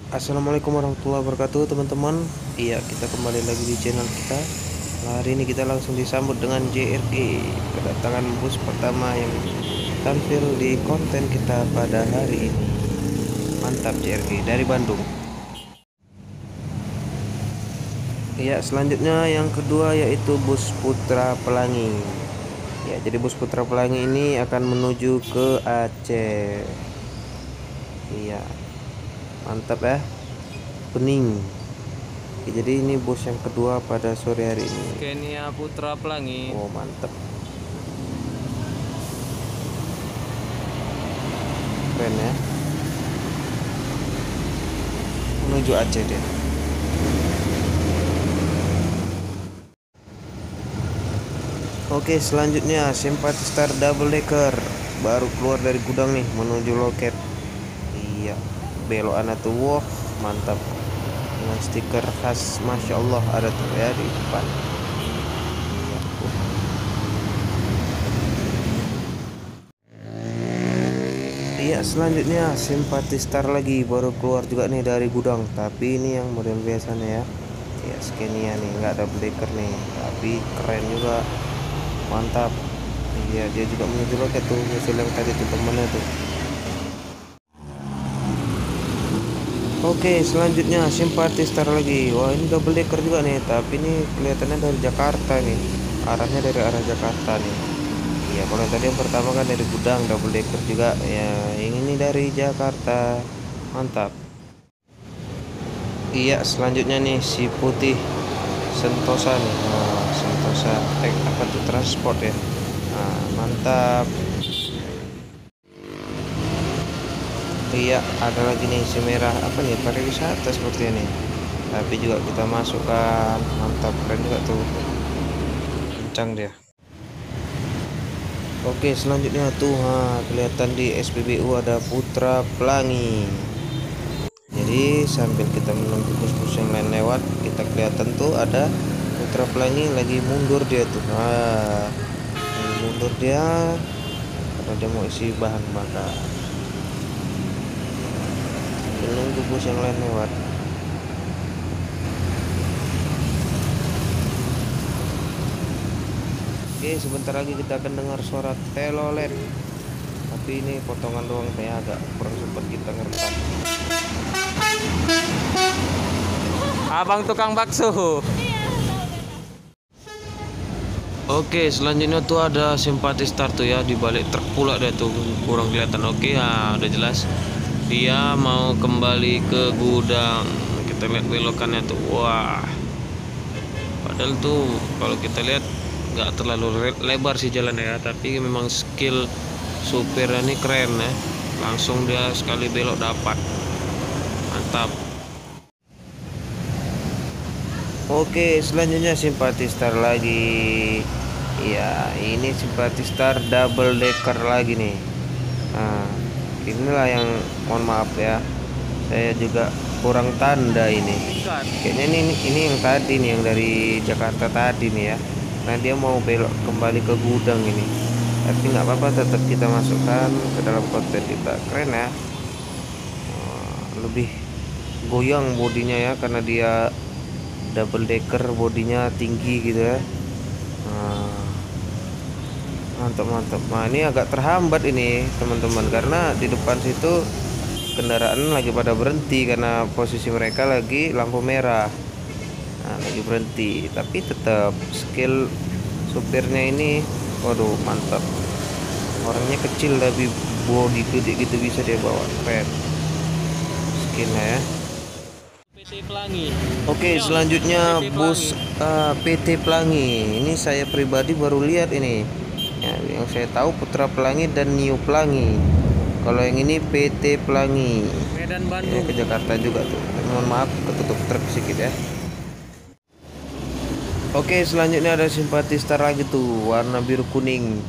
Assalamualaikum warahmatullahi wabarakatuh teman-teman. Iya, kita kembali lagi di channel kita. Hari ini kita langsung disambut dengan JRG, kedatangan bus pertama yang tampil di konten kita pada hari ini. Mantap, JRG dari Bandung. Iya, selanjutnya yang kedua yaitu bus Putra Pelangi. Ya, jadi bus Putra Pelangi ini akan menuju ke Aceh. Iya, mantap ya. Bening. Oke, jadi ini bus yang kedua pada sore hari ini. Kenia Putra Pelangi. Oh, mantap. Keren ya. Menuju Aceh deh. Oke, selanjutnya Simpati Star Double Decker baru keluar dari gudang nih menuju loket. Iya, belokan tuh, wow, mantap. Dengan stiker khas, masya Allah ada tuh ya di depan. Iya, selanjutnya Simpati Star lagi baru keluar juga nih dari gudang, tapi ini yang model biasanya ya. Ya, Scania nih, nggak double decker nih, tapi keren juga, mantap. Iya, dia juga menuju loket tuh, nyusul yang tadi tuh temennya tuh. Oke, selanjutnya Simpati Star lagi. Wah, ini double decker juga nih, tapi ini kelihatannya dari Jakarta nih, arahnya dari arah Jakarta nih. Iya, kalau yang tadi yang pertama kan dari gudang double decker juga ya, yang ini dari Jakarta, mantap. Iya, selanjutnya nih si putih Sentosa nih. Nah, Sentosa apa tuh, transport ya. Nah, mantap. Iya, ada lagi nih si merah, apa nih, pariwisata seperti ini, tapi juga kita masukkan, mantap, keren juga tuh, kencang dia. Oke, selanjutnya tuh, kelihatan di SPBU ada Putra Pelangi. Jadi sambil kita menunggu bus-bus yang lain lewat, kita kelihatan tuh ada Putra Pelangi lagi mundur dia tuh. Lagi mundur dia karena dia mau isi bahan bakar. Menunggu bus yang lain lewat. Oke, sebentar lagi kita akan dengar suara telolet. Tapi ini potongan doang, kayak agak kurang sempat kita ngerekam. Abang tukang bakso. Oke, selanjutnya tuh ada Simpati Star tuh ya, di balik truk pula dia tuh, kurang kelihatan. Oke, udah jelas. Dia mau kembali ke gudang. Kita lihat belokannya tuh. Wah. Padahal tuh kalau kita lihat nggak terlalu lebar sih jalannya ya, tapi memang skill supirnya ini keren ya. Langsung dia sekali belok dapat. Mantap. Oke, selanjutnya Simpati Star lagi. Ya, ini Simpati Star double decker lagi nih. Nah, inilah yang, mohon maaf ya, saya juga kurang tanda ini. Kayaknya ini yang tadi nih, yang dari Jakarta tadi nih ya. Nah, dia mau belok kembali ke gudang ini. Tapi nggak apa-apa, tetap kita masukkan ke dalam konten kita. Keren ya. Lebih goyang bodinya ya, karena dia double decker, bodinya tinggi gitu ya. Mantap mantap. Nah, ini agak terhambat ini teman-teman, karena di depan situ kendaraan lagi pada berhenti karena posisi mereka lagi lampu merah. Nah, lagi berhenti, tapi tetap skill supirnya ini, waduh, mantap. Orangnya kecil tapi body gede gitu bisa dia bawa, keren skillnya ya. PT Pelangi. Oke, selanjutnya PT bus PT Pelangi. Ini saya pribadi baru lihat ini. Ya, yang saya tahu Putra Pelangi dan New Pelangi. Kalau yang ini PT Pelangi. Medan Ya, Bandung. ke Jakarta juga tuh. Mohon maaf ketutup truk sedikit ya. Oke, selanjutnya ada Simpati Star lagi tuh, warna biru kuning.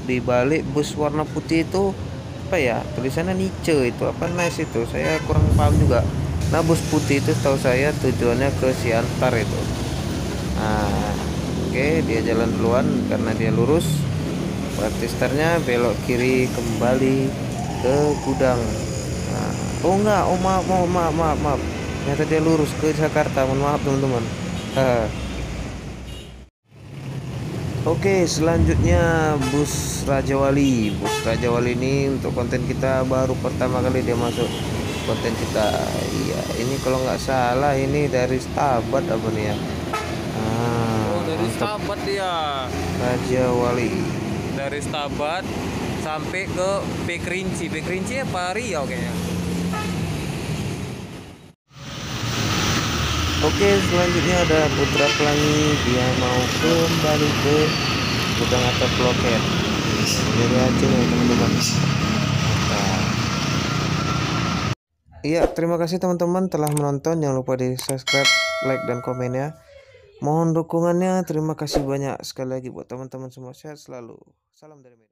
Di balik bus warna putih itu apa ya? Tulisannya Nice itu apa, nice itu? Saya kurang paham juga. Nah, bus putih itu tahu saya tujuannya ke Siantar itu. Nah, oke, dia jalan duluan karena dia lurus. Simpati Starnya belok kiri kembali ke gudang. Nah, Oh enggak, oh maaf. Ternyata dia lurus ke Jakarta. Mohon maaf teman-teman. Haha. Oke, selanjutnya bus Raja Wali. Bus Raja Wali ini untuk konten kita baru pertama kali dia masuk konten kita. Iya, ini kalau nggak salah ini dari Stabat apa nih ya? Oh, dari Mantap. Stabat dia. Raja Wali. Dari Stabat sampai ke Pekerinci. Pekerinci apa Riau kayaknya. Oke, selanjutnya ada Putra Pelangi. Dia mau kembali ke gudang atau loket. Dari Aceh ya teman-teman. Mantap. Iya, terima kasih teman-teman telah menonton. Jangan lupa di subscribe, like, dan komen ya. Mohon dukungannya. Terima kasih banyak sekali lagi buat teman-teman semua. Sehat selalu. Salam dari Medan.